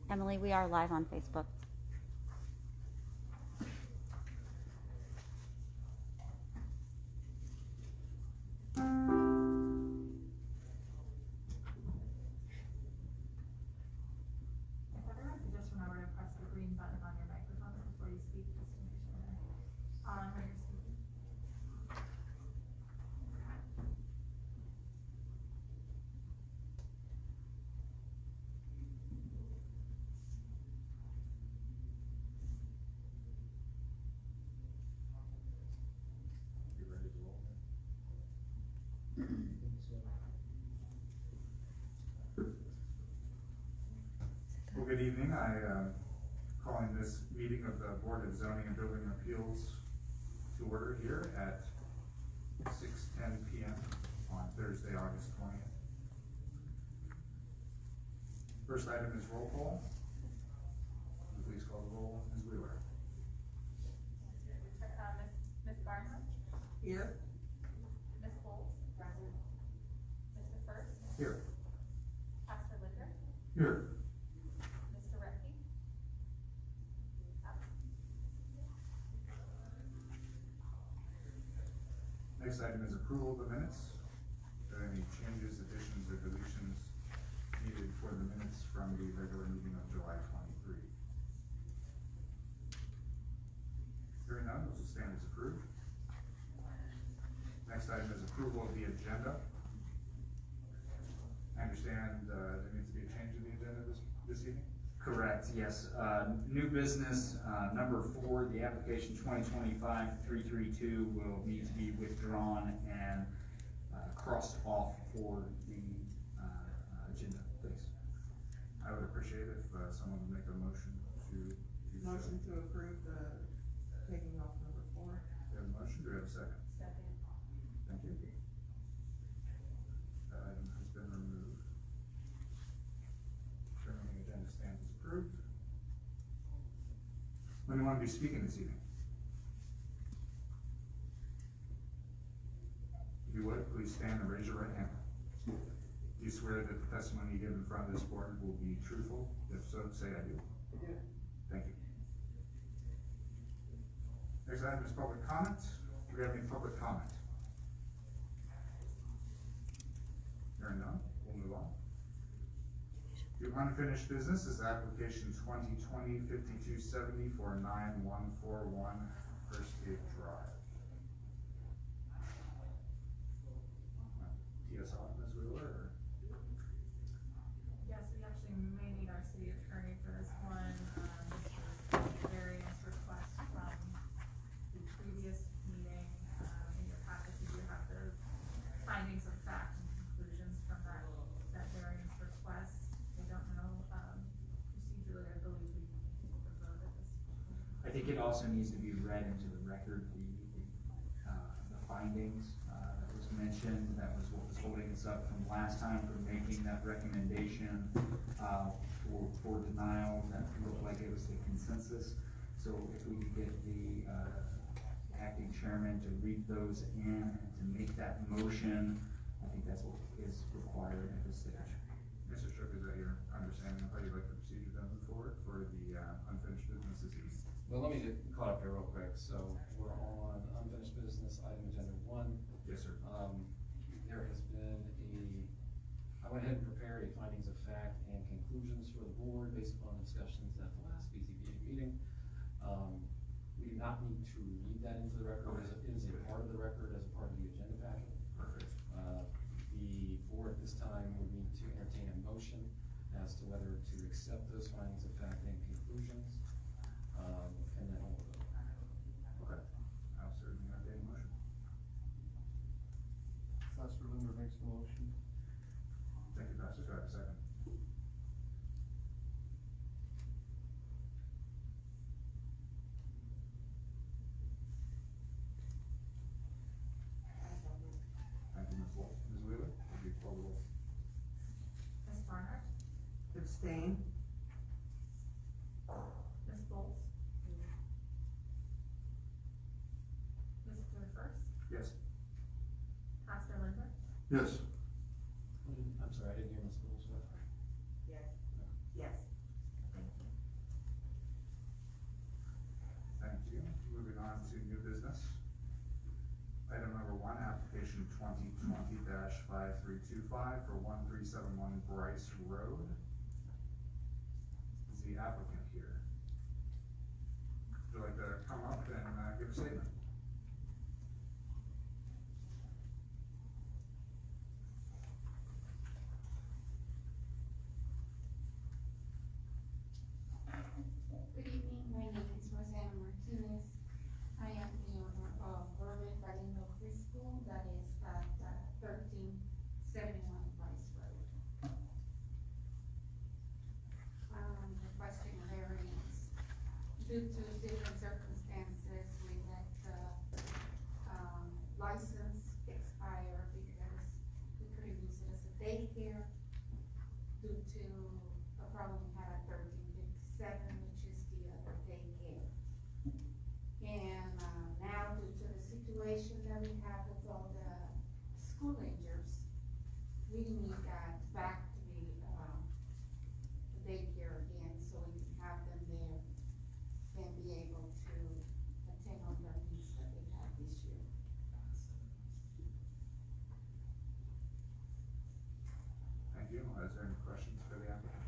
Emily, we are live on Facebook. Just remember to press the green button on your microphone before you speak, just to make sure they're on when you're speaking. You ready to roll? Well, good evening. Calling this meeting of the Board of Zoning and Building Appeals to order here at 6:10 p.m. on Thursday, August 20th. First item is roll call. Please call the roll. Ms. Wheeler. Ms. Barnhart? Here. Ms. Bowles? Present. Mr. First? Here. Pastor Linder? Here. Mr. Recky? Next item is approval of the minutes. Are there any changes, additions, or deletions needed for the minutes from the regular meeting of July 23? Hearing none, those will stand as approved. Next item is approval of the agenda. I understand there needs to be a change in the agenda this evening? Correct, yes. New business, number 4, the application 2025-332 will need to be withdrawn and crossed off for the agenda, please. I would appreciate if someone would make a motion to do so. Motion to approve the taking off number 4. Do we have a motion? Do we have a second? Second. Thank you. That item has been removed. Remaining agenda stands as approved. When do you want to be speaking this evening? If you would, please stand and raise your right hand. Do you swear that the testimony you give in front of this board will be truthful? If so, say I do. I do. Thank you. Next item is public comment. Do we have any public comment? Hearing none, we'll move on. The unfinished business is application 2020-5270 for 9141 First Gate Drive. TS on, Ms. Wheeler, or? Yes, we actually may need our city attorney for this one. Variance request from the previous meeting. In your packet, you do have the findings of fact and conclusions from that variance request. I don't know, procedurally, I believe we voted this. I think it also needs to be read into the record, the findings that was mentioned. That was what was holding us up from last time from making that recommendation for denial. That looked like it was the consensus. So if we could get the acting chairman to read those in and to make that motion, I think that's what is required at this stage. Mr. Shook, is that your understanding of how you'd like the procedure to move forward for the unfinished business this evening? Well, let me get caught up here real quick. So we're on unfinished business, item agenda 1. Yes, sir. There has been I went ahead and prepared a findings of fact and conclusions for the board based upon discussions at the last BZBA meeting. We do not need to read that into the record. It is a part of the record as a part of the agenda packet. Perfect. The board at this time would need to entertain a motion as to whether to accept those findings of fact and conclusions, and then hold it. Okay. I'll certainly entertain a motion. Pastor Linder makes the motion. Thank you, Pastor. Do I have a second? Thank you, Ms. Wolf. Ms. Wheeler, would you call the roll? Ms. Barnhart? Abstain. Ms. Bowles? Mr. First? Yes. Pastor Linder? Yes. I'm sorry, I didn't hear Ms. Bowles. Yes. Yes. Thank 5325 for 1371 Bryce Road. Is the applicant here? Would you like to come up and give a statement? Good evening, my name is Rosanna Martinez. I am the owner of Urban Bilingual Preschool that is at 1371 Rice Road. Requesting variance due to different circumstances. We let the license expire because we couldn't use it as a daycare due to a problem we had at 1357, which is the other daycare. And now, due to the situation that we have with all the school agers, we need that back to the daycare again, so we can have them there and be able to attend on their needs that they have this year. Thank you. Is there any questions for the applicant?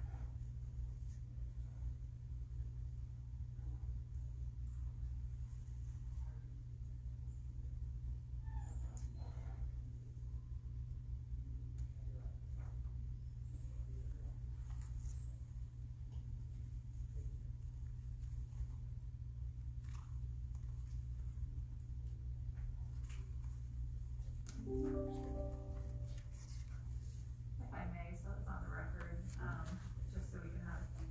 If I may, so it's on the record, just so we can have the,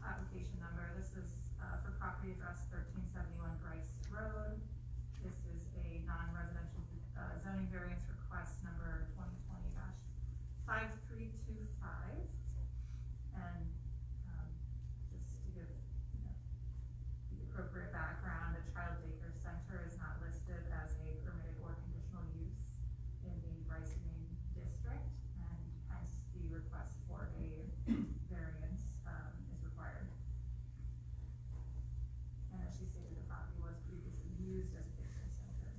application number. This is, for property address 1371 Bryce Road. This is a non-residential, zoning variance request number 2020-5325. And, just to give, the appropriate background, a child daycare center is not listed as a permitted or conditional use in the Bryce Main district, and hence the request for a variance, is required. And as she stated, the property was previously used as a daycare center.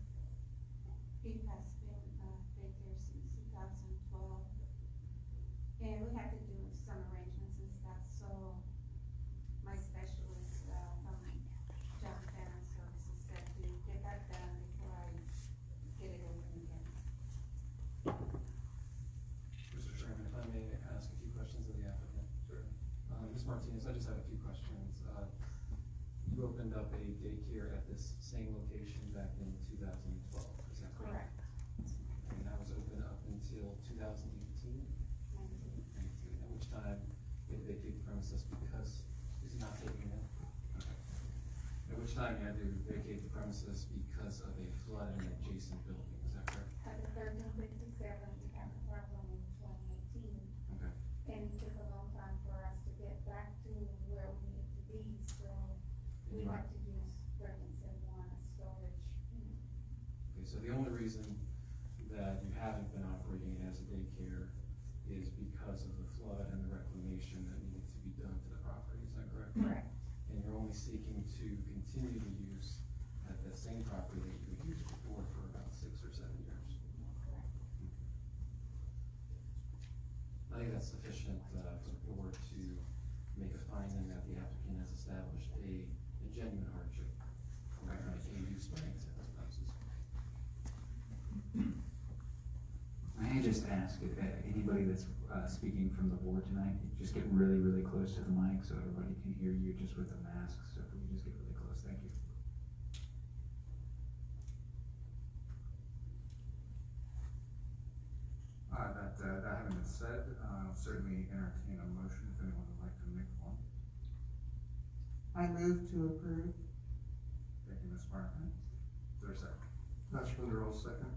It has been daycare since 2012. And we had to do some arrangements and stuff, so my specialist from John Family Services said to get that done before I get it open again. Mr. Chairman, if I may ask a few questions of the applicant. Sure. Ms. Martinez, I just have a few questions. You opened up a daycare at this same location back in 2012, is that correct? Correct. And that was open up until 2018? 19. At which time you had to vacate the premises because, is he not taking it? Okay. At which time you had to vacate the premises because of a flood in an adjacent building, is that correct? At the 1357, we had a problem in 2018, Okay. and it took a long time for us to get back to where we needed to be, so we had to use 1371 as storage. Okay, so the only reason that you haven't been operating it as a daycare is because of the flood and the reclamation that needed to be done to the property, is that correct? Correct. And you're only seeking to continue to use at that same property that you had used before for about 6 or 7 years? Correct. I think that's sufficient for the board to make a finding that the applicant has established a genuine hardship for a use variance at this premises. May I just ask if anybody that's speaking from the board tonight, just get really, really close to the mic so everybody can hear you just with the mask, so if we can just get really close, thank you. That having been said, I'll certainly entertain a motion if anyone would like to make one. I move to approve. Thank you, Ms. Martin. Is there a second? Pastor Linder, all second.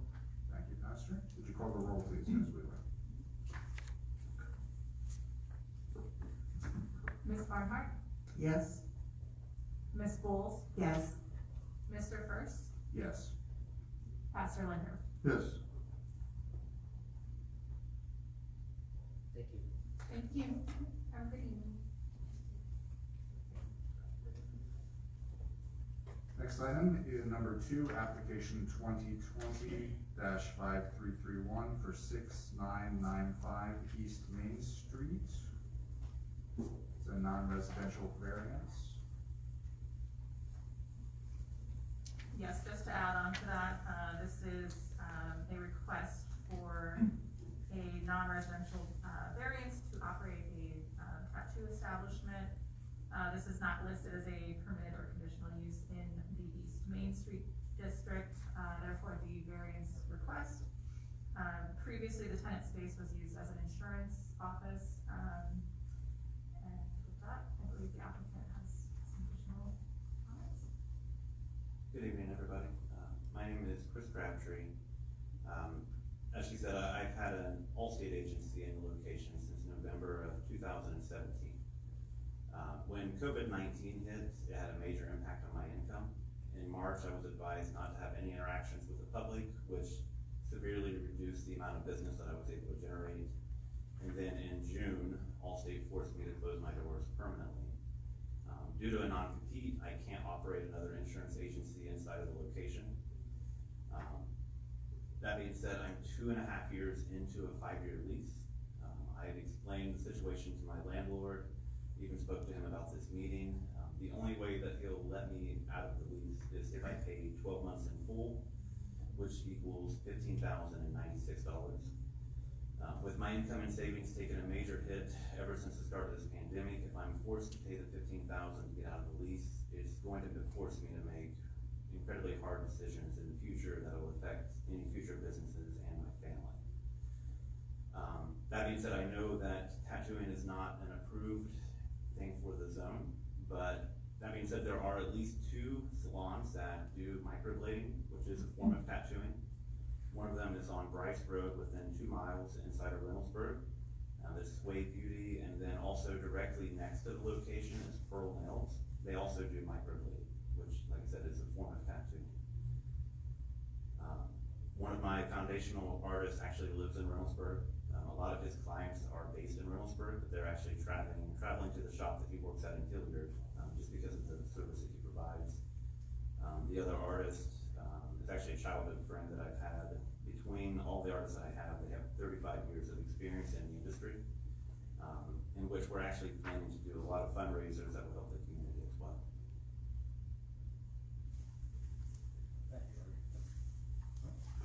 Thank you, Pastor. Would you call the roll, please, Ms. Wheeler? Ms. Barnhart? Yes. Ms. Bowles? Yes. Mr. First? Yes. Pastor Linder? Yes. Thank you. Thank you. Have a good evening. Next next item is number 2, application 2020-5331 for 6995 East Main Street. It's a non-residential variance. Yes, just to add on to that, this is a request for a non-residential variance to operate a tattoo establishment. This is not listed as a permitted or conditional use in the East Main Street district, therefore the variance request. Previously, the tenant space was used as an insurance office, and with that, I believe the applicant has some additional comments. Good evening, everybody. My name is Chris Crabtree. As she said, I've had an Allstate agency in the location since November of 2017. When COVID-19 hit, it had a major impact on my income. In March, I was advised not to have any interactions with the public, which severely reduced the amount of business that I was able to generate. And then in June, Allstate forced me to close my doors permanently. Due to a non-compete, I can't operate another insurance agency inside of the location. That being said, I'm 2.5 years into a 5-year lease. I have explained the situation to my landlord, even spoke to him about this meeting. The only way that he'll let me out of the lease is if I pay 12 months in full, which equals $15,096. With my income and savings taking a major hit ever since the start of this pandemic, if I'm forced to pay the $15,000 to get out of the lease, it's going to force me to make incredibly hard decisions in the future that will affect any future businesses and my family. That being said, I know that tattooing is not an approved thing for the zone, but that being said, there are at least 2 salons that do microblading, which is a form of tattooing. One of them is on Bryce Road within 2 miles inside of Reynoldsburg. This is Wade Beauty, and then also directly next to the location is Pearl Nails. They also do microblading, which, like I said, is a form of tattooing. One of my foundational artists actually lives in Reynoldsburg. A lot of his clients are based in Reynoldsburg, but they're actually traveling to the shop that he works at in Hilliard, just because of the service that he provides. The other artist is actually a childhood friend that I've had. Between all the artists that I have, they have 35 years of experience in the industry, in which we're actually planning to do a lot of fundraisers that will help the community as well.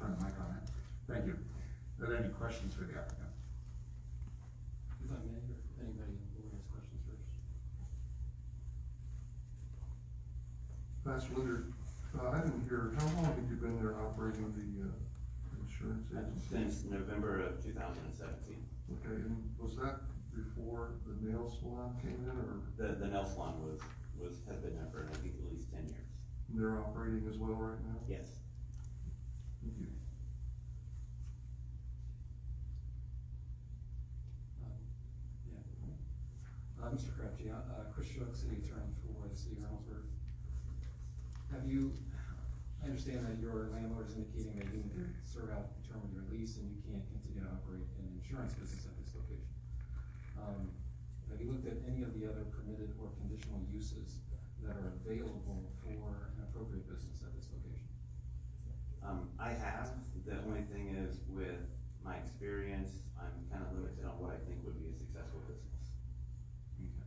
Turn my comment. Thank you. Are there any questions for the applicant? If I may, or if anybody on the board has questions first. Pastor Linder, I didn't hear, how long have you been there operating the insurance agency? Since November of 2017. Okay, and was that before the nail salon came in, or The nail salon has been there for I think at least 10 years. they're operating as well right now? Yes. Thank you. Mr. Crabtree, Chris Shook, City Attorney for the City of Reynoldsburg. I understand that your landlord is indicating that you need to serve out the term of your lease and you can't continue to operate an insurance business at this location. Have you looked at any of the other permitted or conditional uses that are available for an appropriate business at this location? I have. The only thing is, with my experience, I'm kind of limited on what I think would be a successful business. Okay.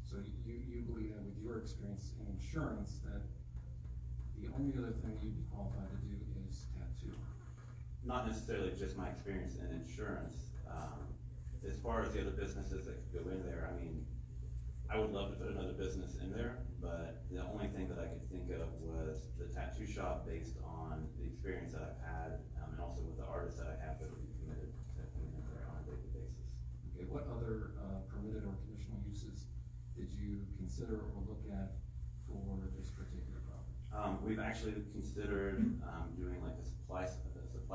So you believe that with your experience in insurance, that the only other thing you'd be qualified to do is tattoo? Not necessarily just my experience in insurance. As far as the other businesses that could go in there, I mean, I would love to put another business in there, but the only thing that I could think of was the tattoo shop based on the experience that I've had, and also with the artists that I have that would be committed to coming in there on a daily basis. Okay, what other permitted or conditional uses did you consider or look at for this particular property? We've actually considered doing like a supply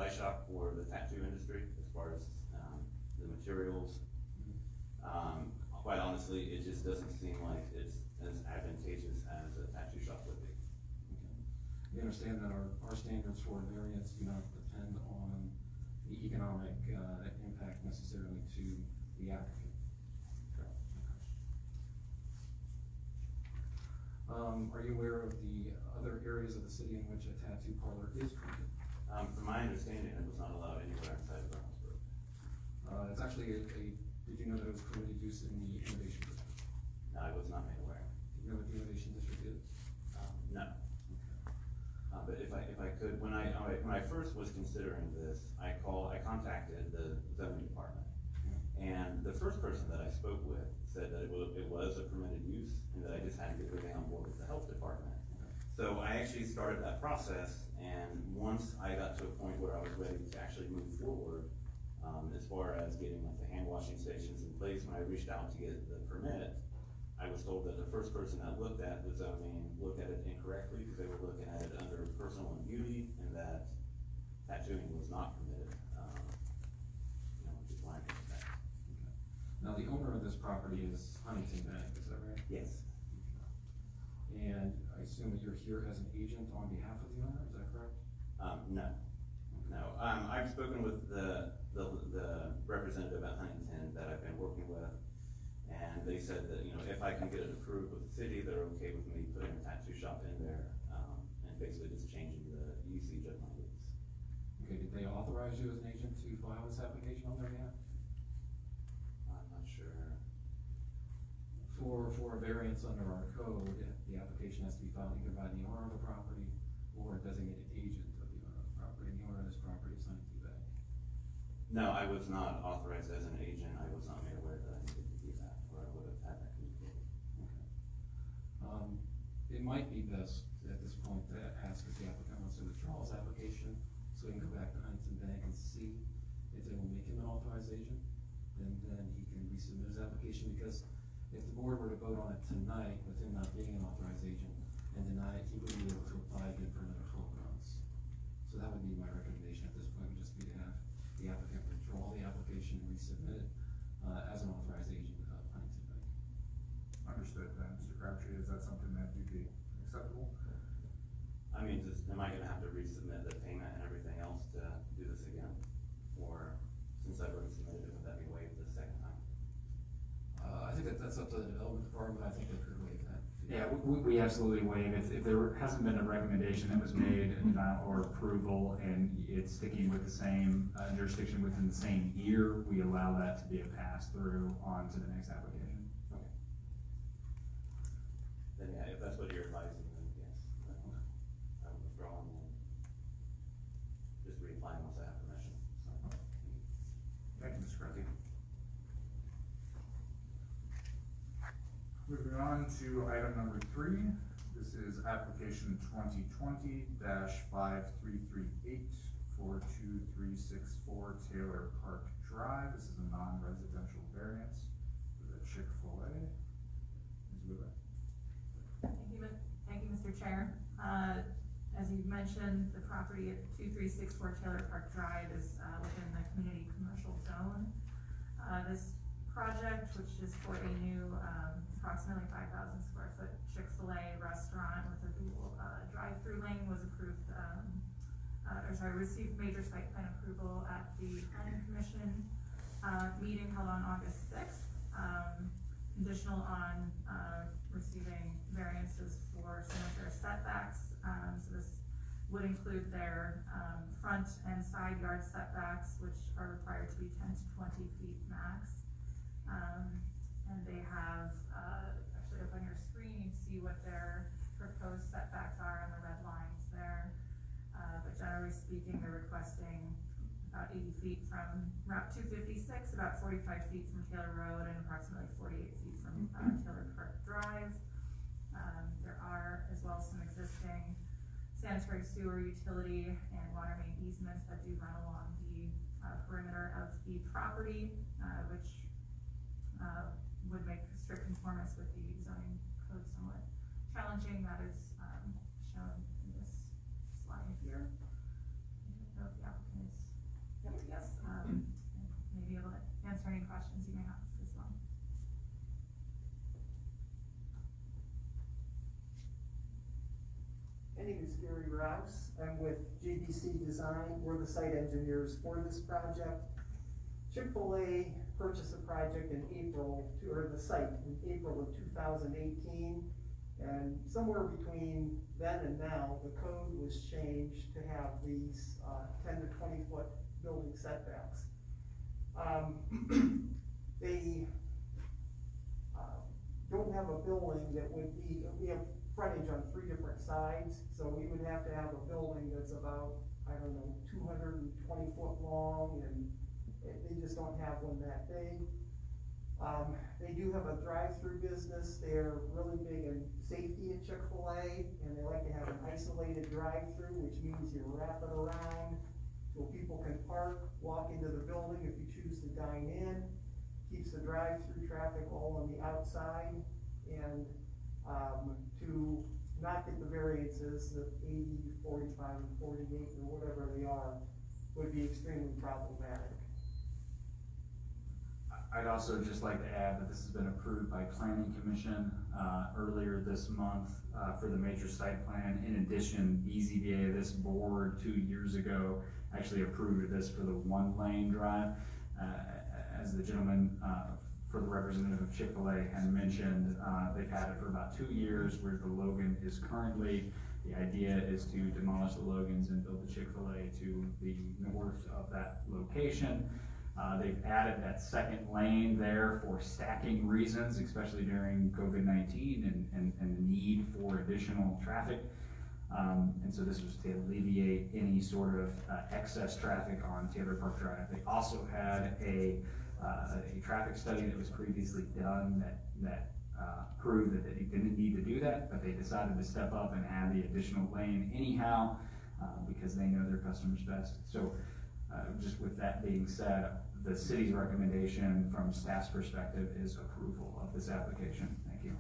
shop for the tattoo industry as far as the materials. Quite honestly, it just doesn't seem like it's as advantageous as a tattoo shop would be. Okay. You understand that our standards for variance do not depend on the economic impact necessarily to the applicant. Correct. Okay. Are you aware of the other areas of the city in which a tattoo parlor is permitted? From my understanding, it was not allowed anywhere outside of Brownsburg. It's actually did you know that it was permitted use in the innovation district? No, I was not made aware. Do you know what the innovation district is? No. But if I could, when I first was considering this, I contacted the zoning department. And the first person that I spoke with said that it was a permitted use, and that I just had to get everything on board with the health department. So I actually started that process, and once I got to a point where I was ready to actually move forward, as far as getting like the hand washing stations in place, when I reached out to get the permit, I was told that the first person that looked at the zoning looked at it incorrectly, because they were looking at it under personal and beauty, and that tattooing was not permitted, which is why I did that. Now, the owner of this property is Huntington Bank, is that right? Yes. And I assume that you're here as an agent on behalf of the owner, is that correct? No. I've spoken with the representative at Huntington that I've been working with, and they said that, if I can get it approved with the city, they're okay with me putting a tattoo shop in there, and basically just changing the usage of my lease. Okay, did they authorize you as an agent to file this application on their behalf? I'm not sure. For a variance under our code, the application has to be filed either by the owner of the property or a designated agent of the owner of the property, and the owner of this property is Huntington Bank. No, I was not authorized as an agent. I was not made aware that I needed to do that, or I would have had that communicated. Okay. It might be best at this point to ask if the applicant wants to withdraw his application, so we can go back to Huntington Bank and see if they will make him an authorized agent. And then he can resubmit his application, because if the board were to vote on it tonight with him not being an authorized agent and deny it, he would be able to apply again for another 12 months. So that would be my recommendation at this point, would just be to have the applicant withdraw the application and resubmit it as an authorized agent of Huntington Bank. Understood, Mr. Crabtree, is that something that you'd be acceptable? I mean, am I gonna have to resubmit the payment and everything else to do this again? Or, since I've already submitted it, would that be waived the second time? I think that's up to the development department, I think they could waive that. Yeah, we absolutely waive, if there hasn't been a recommendation that was made, or approval, and it's sticking with the same jurisdiction within the same year, we allow that to be a pass-through on to the next application. Okay. Then yeah, if that's what you're advising, then yes, I would withdraw and then just reapply once I have permission, so. Thank you, Mr. Crabtree. Moving on to item number 3, this is application 2020-533842364 Taylor Park Drive. This is a non-residential variance for the Chick-fil-A. Ms. Wheeler. Thank you, Mr. Chair. As you mentioned, the property at 2364 Taylor Park Drive is within the community commercial zone. This project, which is for a new approximately 5,000 square foot Chick-fil-A restaurant with a dual drive-through lane, was approved, received major site plan approval at the planning commission meeting held on August 6th. Conditional on receiving variances for some of their setbacks. So this would include their front and side yard setbacks, which are required to be 10 to 20 feet max. And they have, actually up on your screen, you see what their proposed setbacks are on the red lines there. But generally speaking, they're requesting about 80 feet from Route 256, about 45 feet from Taylor Road, and approximately 48 feet from Taylor Park Drive. There are as well some existing sanitary sewer utility and water main easements that do run along the perimeter of the property, which would make strict conformance with the zoning code somewhat challenging. That is shown in this slide here. I don't know if the applicant is, yes, and may be able to answer any questions you may have as well. My name is Gary Rouse. I'm with GBC Design. We're the site engineers for this project. Chick-fil-A purchased the project in the site in April of 2018, And somewhere between then and now, the code was changed to have these, 10 to 20 foot building setbacks. They, don't have a building that would be, we have frontage on 3 different sides, so we would have to have a building that's about, I don't know, 220 foot long, and they just don't have one that big. They do have a drive-through business. They're really big in safety at Chick-fil-A, and they like to have an isolated drive-through, which means you wrap it around so people can park, walk into the building if you choose to dine in, keeps the drive-through traffic all on the outside, and, to not get the variances, the 80, 45, and 48, or whatever they are, would be extremely problematic. I'd also just like to add that this has been approved by Planning Commission, earlier this month, for the major site plan. In addition, BZBA, this board 2 years ago, actually approved this for the 1-lane drive. As the gentleman, for the representative of Chick-fil-A had mentioned, they've had it for about 2 years, where the Logan is currently. The idea is to demolish the Logans and build the Chick-fil-A to the north of that location. They've added that second lane there for stacking reasons, especially during COVID-19 and the need for additional traffic. And so this was to alleviate any sort of excess traffic on Taylor Park Drive. They also had a traffic study that was previously done that proved that they didn't need to do that, but they decided to step up and add the additional lane anyhow, because they know their customers best. So just with that being said, the city's recommendation from staff's perspective is approval of this application. Thank you.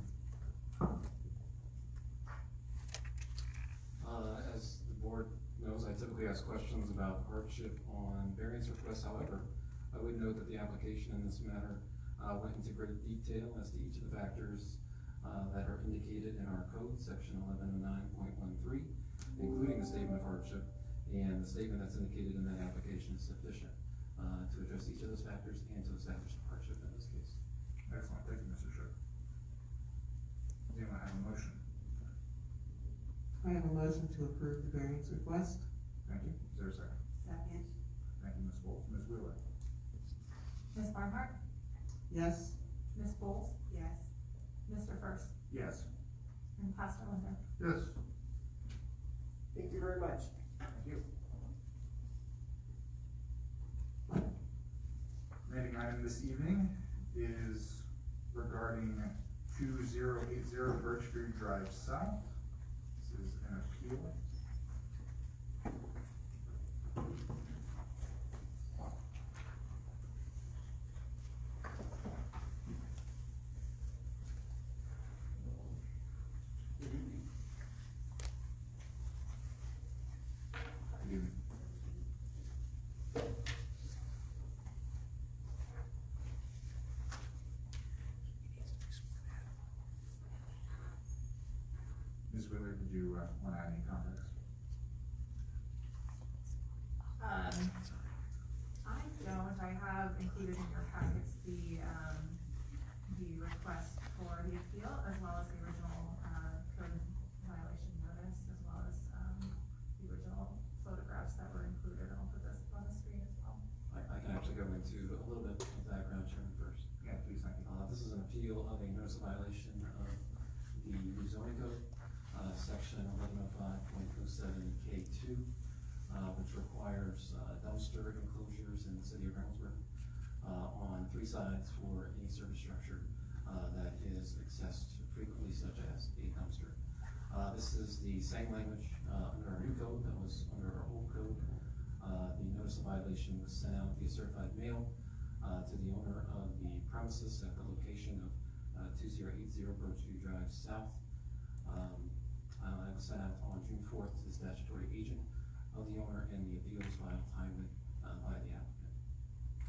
As the board knows, I typically ask questions about hardship on variance requests. However, I would note that the application in this matter went into great detail as to each of the factors that are indicated in our code, section 1109.13, including the statement of hardship, and the statement that's indicated in that application is sufficient to address each of those factors and to establish the hardship in this case. Excellent, thank you, Mr. Schiff. Does anyone have a motion? I have a motion to approve the variance request. Thank you. Is there a second? Second. Thank you, Ms. Bowles. Ms. Wheeler? Ms. Barnhart? Yes. Ms. Bowles? Yes. Mr. First? Yes. And Pastor Linder? Yes. Thank you very much. Thank you. Remaining item this evening is regarding 2080 Birch Street Drive South. This is an appeal. Good evening. Ms. Wheeler, did you want to add any context? I don't, I have included in your packets the request for the appeal, as well as the original, code violation notice, as well as, the original photographs that were included. I'll put this on the screen as well. I can actually go into a little bit of background, Chairman, first. Yeah, please, thank you. This is an appeal of a notice of violation of the rezoning code, section 1105.07K2, which requires dumpster enclosures in the city of Reynoldsburg on 3 sides for any service structure that is accessed frequently, such as a dumpster. This is the same language under our new code that was under our old code. The notice of violation was sent out via certified mail to the owner of the premises at the location of 2080 Birch Street Drive South. It was sent out on June 4th to the statutory agent of the owner, and the appeal was filed timely by the applicant.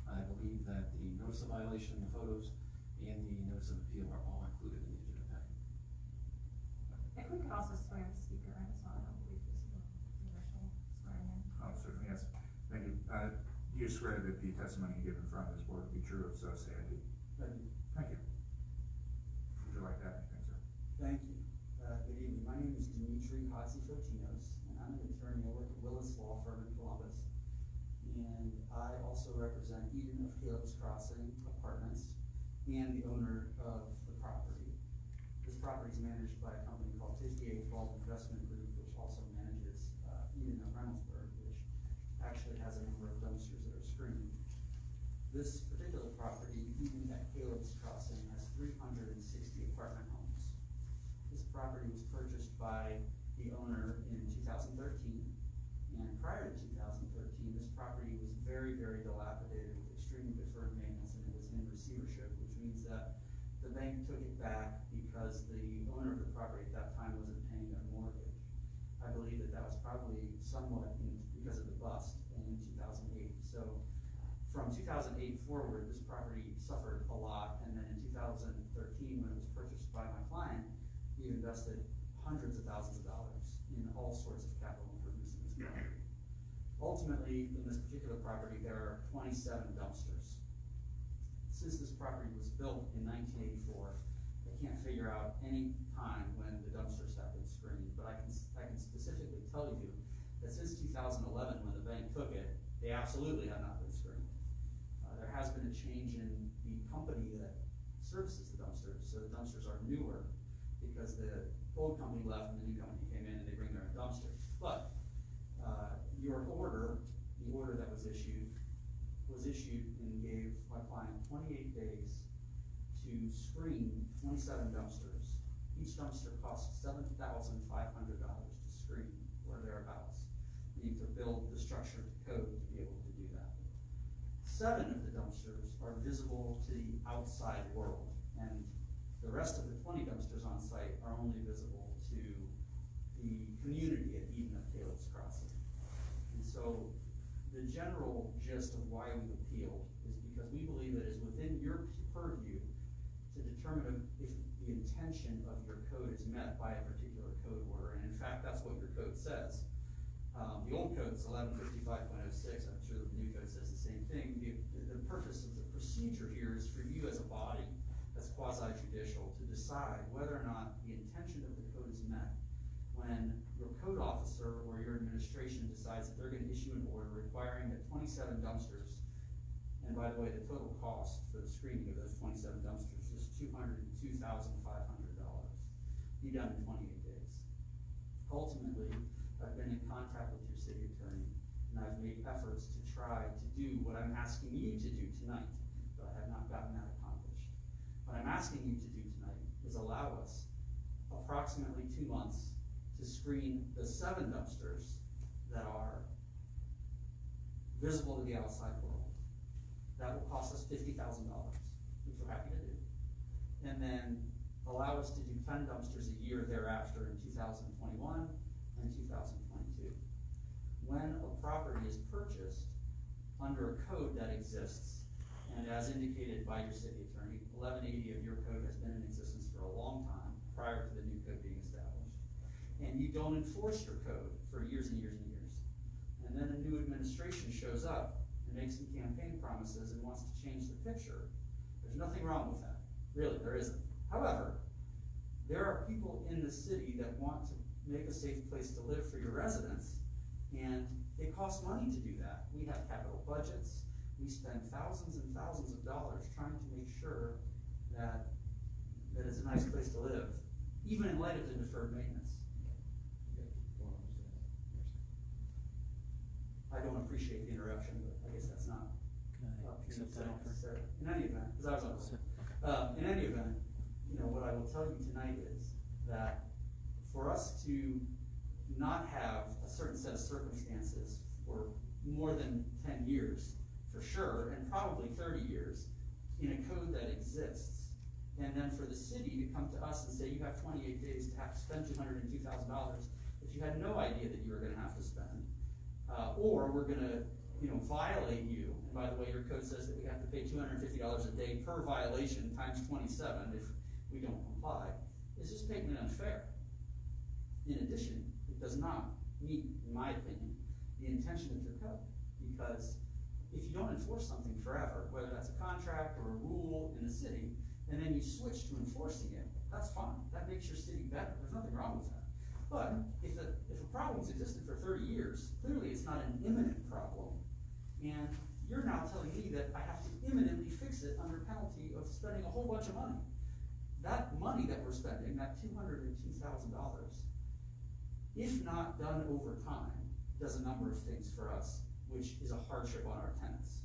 I believe that the notice of violation, the photos, and the notice of appeal are all included in the agenda packet. If we could also swear the speaker in as well, I don't believe this is the initial swearing in. Oh, certainly, yes. Thank you. Do you swear that the testimony you give in front of this board will be true? If so, say I do. Thank you. Thank you. Would you like to add anything, sir? Thank you. Fotinos, and I'm an attorney. I work at Willis Law Firm in Columbus. And I also represent Eden of Caleb's Crossing Apartments and the owner of the property. This property is managed by a company called 5812 Investment Group, which also manages Eden of Reynoldsburg, which actually has a number of dumpsters that are screened. This particular property, Eden at Caleb's Crossing, has 360 apartment homes. This property was purchased by the owner in 2013, and prior to 2013, this property was very, very dilapidated with extremely deferred maintenance, and it was in receivership, which means that the bank took it back because the owner of the property at that time wasn't paying their mortgage. I believe that that was probably somewhat because of the bust in 2008. So from 2008 forward, this property suffered a lot, and then in 2013, when it was purchased by my client, we invested hundreds of thousands of dollars in all sorts of capital improvements in this property. Ultimately, in this particular property, there are 27 dumpsters. Since this property was built in 1984, I can't figure out any time when the dumpsters have been screened, but I can specifically tell you that since 2011, when the bank took it, they absolutely have not been screened. There has been a change in the company that services the dumpsters, so the dumpsters are newer because the old company left and the new company came in and they bring their own dumpsters. But your order, the order that was issued and gave my client 28 days to screen 27 dumpsters. Each dumpster costs $7,500 to screen, or thereabouts. You need to build the structure to code to be able to do that. 7 of the dumpsters are visible to the outside world, and the rest of the 20 dumpsters on site are only visible to the community at Eden of Caleb's Crossing. And so the general gist of why we appealed is because we believe it is within your purview to determine if the intention of your code is met by a particular code order, and in fact, that's what your code says. The old code is 1155.06, I'm sure the new code says the same thing. The purpose of the procedure here is for you as a body, as quasi-judicial, to decide whether or not the intention of the code is met when your code officer or your administration decides that they're going to issue an order requiring that 27 dumpsters, and by the way, the total cost for the screening of those 27 dumpsters is $202,500, be done in 28 days. Ultimately, I've been in contact with your city attorney, and I've made efforts to try to do what I'm asking you to do tonight, but I have not gotten that accomplished. What I'm asking you to do tonight is allow us approximately 2 months to screen the 7 dumpsters that are visible to the outside world. That will cost us $50,000, which we're happy to do. And then allow us to do 10 dumpsters a year thereafter in 2021 and 2022. When a property is purchased under a code that exists, and as indicated by your city attorney, 1180 of your code has been in existence for a long time prior to the new code being established, and you don't enforce your code for years and years and years, and then a new administration shows up and makes some campaign promises and wants to change the picture, there's nothing wrong with that. Really, there isn't. However, there are people in the city that want to make a safe place to live for your residents, and it costs money to do that. We have capital budgets. We spend thousands and thousands of dollars trying to make sure that it's a nice place to live, even in light of the deferred maintenance. I don't appreciate the interruption, but I guess that's not necessary. In any event, because I was on hold. In any event, what I will tell you tonight is that for us to not have a certain set of circumstances for more than 10 years, for sure, and probably 30 years, in a code that exists, and then for the city to come to us and say you have 28 days to have to spend $202,000 that you had no idea that you were going to have to spend, or we're going to violate you, and by the way, your code says that we have to pay $250 a day per violation times 27 if we don't comply, it's just patently unfair. In addition, it does not meet, in my opinion, the intention of your code, because if you don't enforce something forever, whether that's a contract or a rule in the city, and then you switch to enforcing it, that's fine. That makes your city better. There's nothing wrong with that. But if a problem's existed for 30 years, clearly it's not an imminent problem. And you're now telling me that I have to imminently fix it under penalty of spending a whole bunch of money. That money that we're spending, that $202,000, if not done over time, does a number of things for us, which is a hardship on our tenants.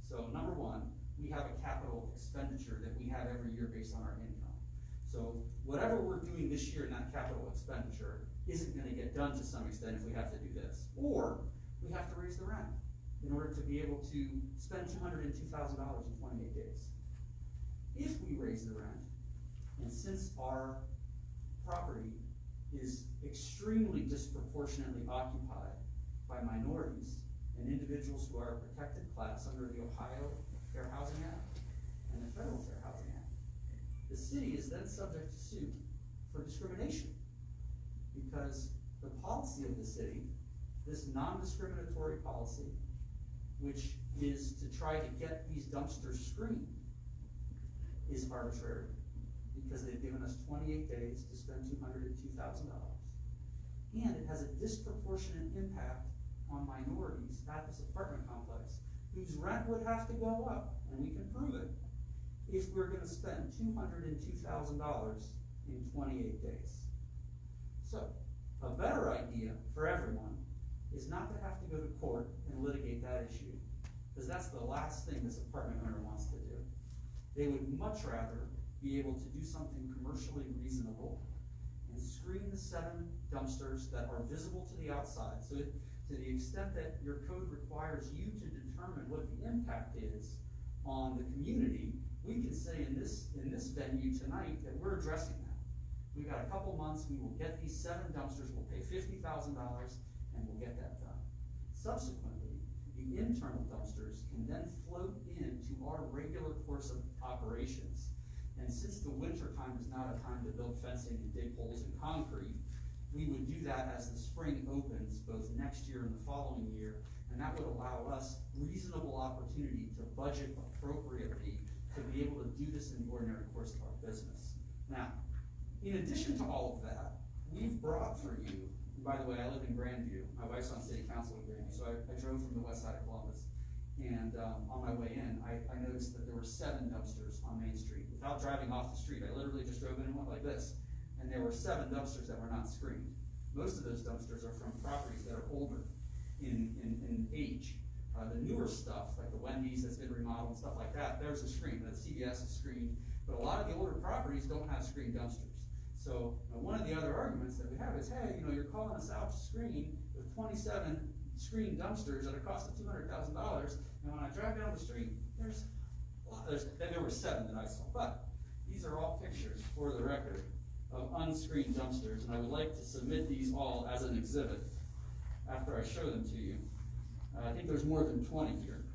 So number one, we have a capital expenditure that we have every year based on our income. So whatever we're doing this year in that capital expenditure isn't gonna get done to some extent if we have to do this. Or we have to raise the rent in order to be able to spend $202,000 in 28 days. If we raise the rent, and since our property is extremely disproportionately occupied by minorities and individuals who are a protected class under the Ohio Fair Housing Act and the Federal Fair Housing Act, the city is then subject to suit for discrimination, because the policy of the city, this non-discriminatory policy, which is to try to get these dumpsters screened, is arbitrary, because they've given us 28 days to spend $202,000. And it has a disproportionate impact on minorities at this apartment complex, whose rent would have to go up, and we can prove it, if we're gonna spend $202,000 in 28 days. So, a better idea for everyone is not to have to go to court and litigate that issue, because that's the last thing this apartment owner wants to do. They would much rather be able to do something commercially reasonable and screen the 7 dumpsters that are visible to the outside. So to the extent that your code requires you to determine what the impact is on the community, we can say in this venue tonight that we're addressing that. We've got a couple months, we will get these 7 dumpsters, we'll pay $50,000, and we'll get that done. Subsequently, the internal dumpsters can then float into our regular course of operations. And since the winter time is not a time to build fencing and dig holes in concrete, we would do that as the spring opens, both next year and the following year, and that would allow us reasonable opportunity to budget appropriately to be able to do this in the ordinary course of our business. Now, in addition to all of that, we've brought for you, and by the way, I live in Grandview, my wife's on city council in Grandview, so I drove from the west side of Columbus, and on my way in, I noticed that there were 7 dumpsters on Main Street. Without driving off the street, I literally just drove in and went like this, and there were 7 dumpsters that were not screened. Most of those dumpsters are from properties that are older in age. The newer stuff, like the Wendy's that's been remodeled and stuff like that, there's a screen, the CVS is screened, but a lot of the older properties don't have screened dumpsters. So one of the other arguments that we have is, hey, you're calling us out to screen with 27 screened dumpsters at a cost of $200,000, and when I drive down the street, there were 7 that I saw, but these are all pictures for the record of unscreened dumpsters, and I would like to submit these all as an exhibit after I show them to you. I think there's more than 20 here.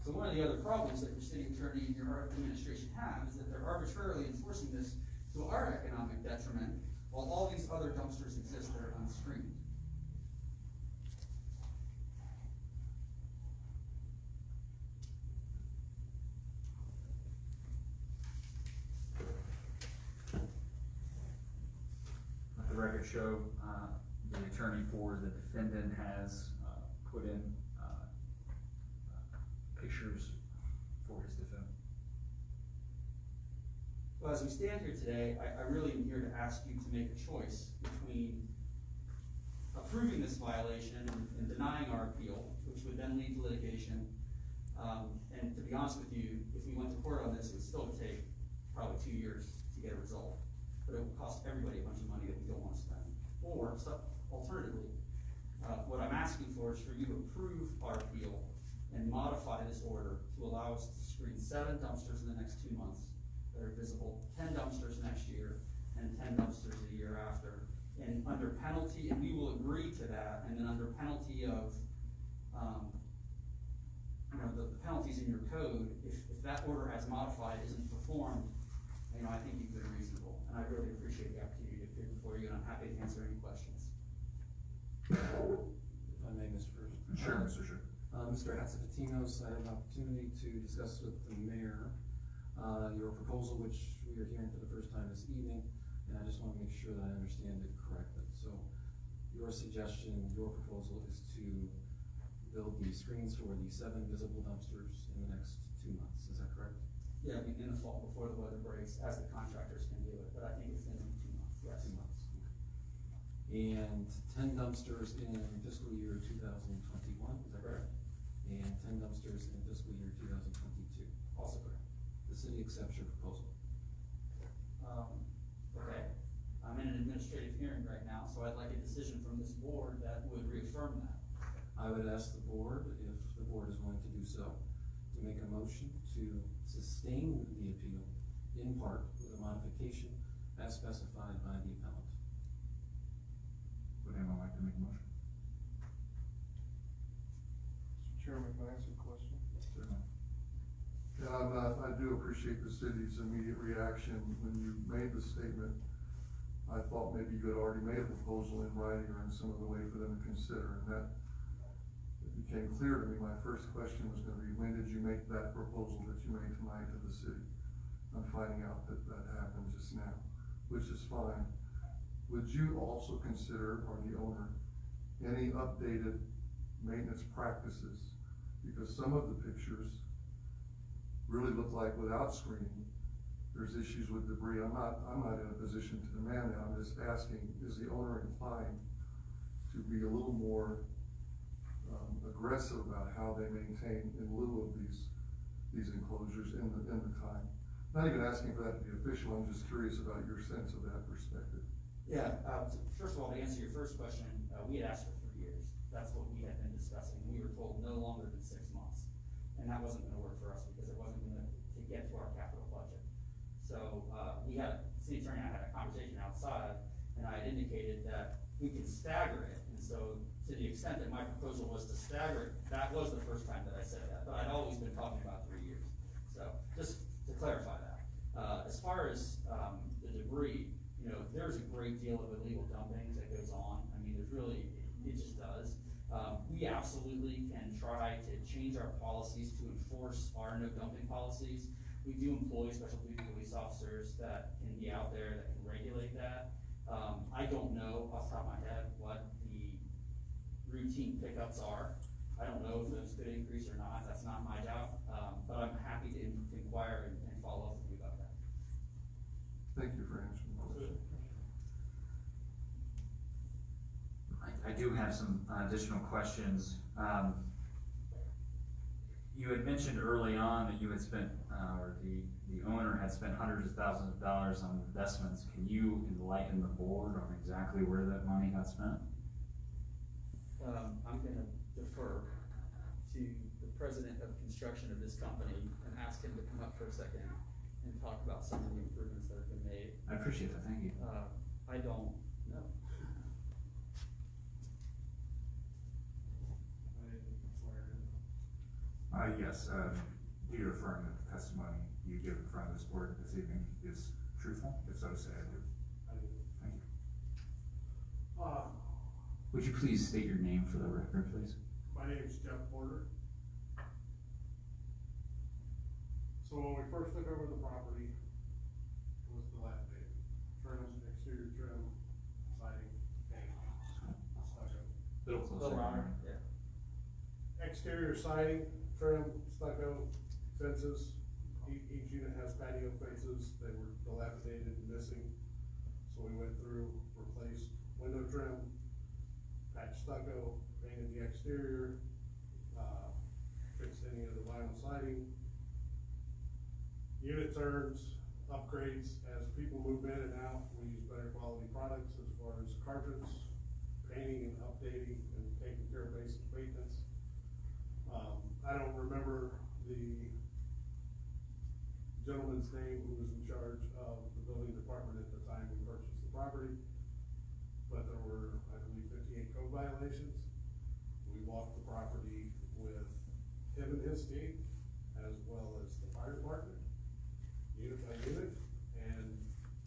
So one of the other problems that your city attorney and your administration have is that they're arbitrarily enforcing this to our economic detriment, while all these other dumpsters exist that are unscreened. Let the record show the attorney for the defendant has put in pictures for his defense. Well, as we stand here today, I really am here to ask you to make a choice between approving this violation and denying our appeal, which would then lead to litigation. And to be honest with you, if we went to court on this, it would still take probably 2 years to get a result. But it would cost everybody a bunch of money that we don't want to spend. Or, alternatively, what I'm asking for is for you to approve our appeal and modify this order to allow us to screen 7 dumpsters in the next 2 months that are visible, 10 dumpsters next year, and 10 dumpsters the year after. And under penalty, and we will agree to that, and then under penalty of, the penalties in your code, if that order as modified isn't performed, I think you've been reasonable. And I really appreciate the opportunity to appear before you, and I'm happy to answer any questions. If I may, Mr. First. Sure, Mr. Sure. Mr. Hatsafatinos, I had an opportunity to discuss with the mayor your proposal, which we are hearing for the first time this evening, And I just wanna make sure that I understand it correctly. So your suggestion, your proposal is to build the screens for the 7 visible dumpsters in the next 2 months, is that correct? Yeah, I mean, in the fall, before the weather breaks, as the contractors can do it, but I think it's gonna be 2 months, yes. 2 months. Okay. And 10 dumpsters in fiscal year 2021, is that correct? And 10 dumpsters in fiscal year 2022. Also correct. The city accepts your proposal. Okay, I'm in an administrative hearing right now, so I'd like a decision from this board that would reaffirm that. I would ask the board, if the board is willing to do so, to make a motion to sustain the appeal in part with a modification as specified by the appellant. Would anyone like to make a motion? Mr. Chairman, can I ask a question? Certainly. Yeah, I do appreciate the city's immediate reaction when you made the statement. I thought maybe you had already made a proposal in writing or in some other way for them to consider, and that it became clear to me. My first question was gonna be, when did you make that proposal that you made tonight to the city? I'm finding out that that happened just now, which is fine. Would you also consider, or the owner, any updated maintenance practices? Because some of the pictures really look like without screening, there's issues with debris. I'm not in a position to demand that. I'm just asking, is the owner inclined to be a little more aggressive about how they maintain in lieu of these enclosures in the time? Not even asking for that to be official. I'm just curious about your sense of that perspective. Yeah, first of all, to answer your first question, we had asked for 3 years. That's what we had been discussing. We were told no longer than 6 months. And that wasn't gonna work for us because it wasn't gonna get to our capital budget. So, city attorney and I had a conversation outside, and I had indicated that we can stagger it. And so, to the extent that my proposal was to stagger it, that was the first time that I said that, but I'd always been talking about 3 years. So, just to clarify that. As far as, the debris, you know, there's a great deal of illegal dumping that goes on. I mean, there's really, it just does. We absolutely can try to change our policies to enforce our no dumping policies. We do employ special duty police officers that can be out there that can regulate that. I don't know off the top of my head what the routine pickups are. I don't know if those could increase or not. That's not my job. But I'm happy to inquire and follow up with you about that. Thank you for answering the question. I do have some additional questions. You had mentioned early on that you had spent, or the owner had spent hundreds of thousands of dollars on investments. Can you enlighten the board on exactly where that money got spent? I'm gonna defer to the president of construction of this company and ask him to come up for a second and talk about some of the improvements that have been made. I appreciate that, thank you. I don't know. Yes, do you affirm that the testimony you give in front of this board this evening is truthful? If so, say I do. I do. Thank you. Would you please state your name for the record, please? My name is Jeff Porter. So when we first took over the property, it was dilapidated. Trim, exterior trim, siding, paint, stucco. Little closer. Yeah. Exterior siding, trim, stucco, fences. Each unit has patio fences. They were dilapidated and missing. So we went through, replaced window trim, patched stucco, painted the exterior, fixed any of the vinyl siding. Unit turns, upgrades, as people move in and out, we use better quality products as far as carpets, painting and updating and taking care of basic maintenance. I don't remember the gentleman's name who was in charge of the building department at the time we purchased the property, but there were, I believe, 58 code violations. We walked the property with him and his team, as well as the fire department, unit by unit, and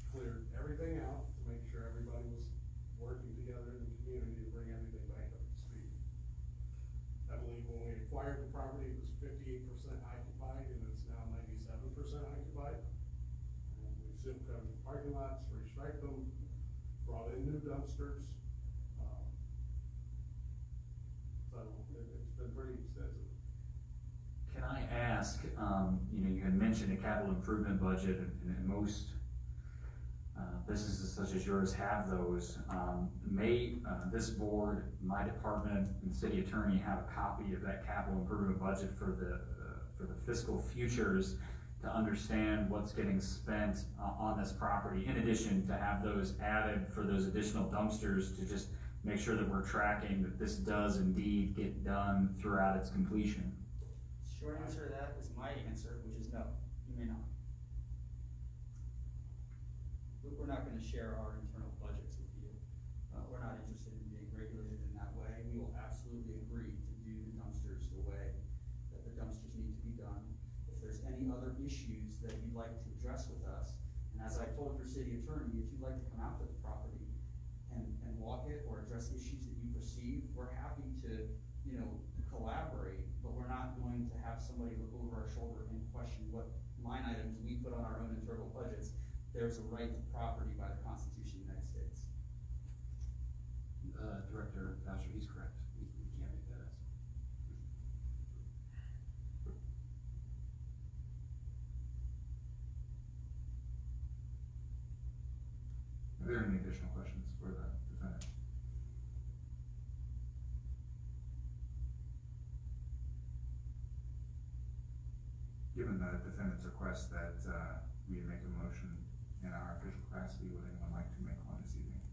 cleared everything out to make sure everybody was working together in the community to bring everything back up to speed. I believe when we acquired the property, it was 58% occupied, and it's now 97% occupied. We've chip covered parking lots, restriped them, brought in new dumpsters. So it's been pretty extensive. Can I ask, you had mentioned a capital improvement budget, and most businesses such as yours have those. May this board, my department, and city attorney have a copy of that capital improvement budget for the fiscal futures to understand what's getting spent on this property, in addition to have those added for those additional dumpsters to just make sure that we're tracking that this does indeed get done throughout its completion? Short answer to that is my answer, which is no, you may not. We're not gonna share our internal budgets with you. We're not interested in being regulated in that way. We will absolutely agree to do the dumpsters the way that the dumpsters need to be done. If there's any other issues that you'd like to address with us, and as I told your city attorney, if you'd like to come out to the property and walk it or address issues that you perceive, we're happy to, collaborate, but we're not going to have somebody look over our shoulder and question what line items we put on our own internal budgets. There's a right to property by the Constitution of the United States. Director Boucher, he's correct. We can't make that ask. Are there any additional questions for the defendant? Given the defendant's request that we make a motion in our official capacity, would anyone like to make one this evening?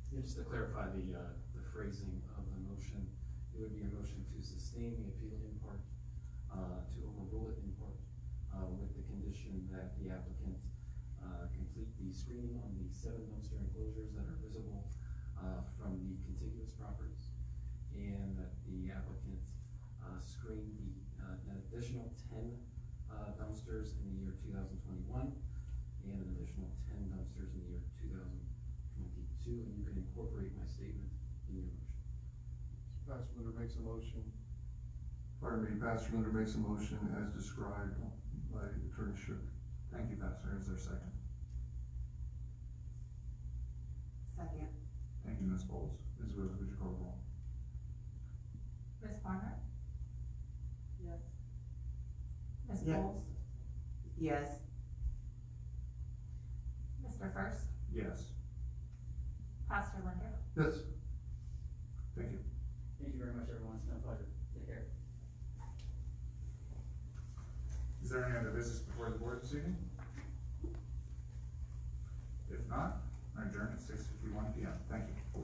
Just to clarify the phrasing of the motion, it would be a motion to sustain the appeal in part, to overrule it in part, with the condition that the applicant complete the screening on the 7 dumpster enclosures that are visible from the contiguous properties, and that the applicant screen an additional 10 dumpsters in the year 2021, and an additional 10 dumpsters in the year 2022, and you can incorporate my statement in your motion. Pastor Linder makes a motion. Pardon me, Pastor Linder makes a motion as described by Attorney Shook. Thank you, Pastor. Is there a second? Second. Thank you, Ms. Bowles. Ms. Wheeler, would you call the roll? Ms. Barnhart? Yes. Ms. Yeah. Bowles? Yes. Mr. First? Yes. Pastor Linder? Yes. Thank you. Thank you very much, everyone. It's been a pleasure. Take care. Is there any other business before the board this evening? If not, I adjourn at 6:51 p.m. Thank you.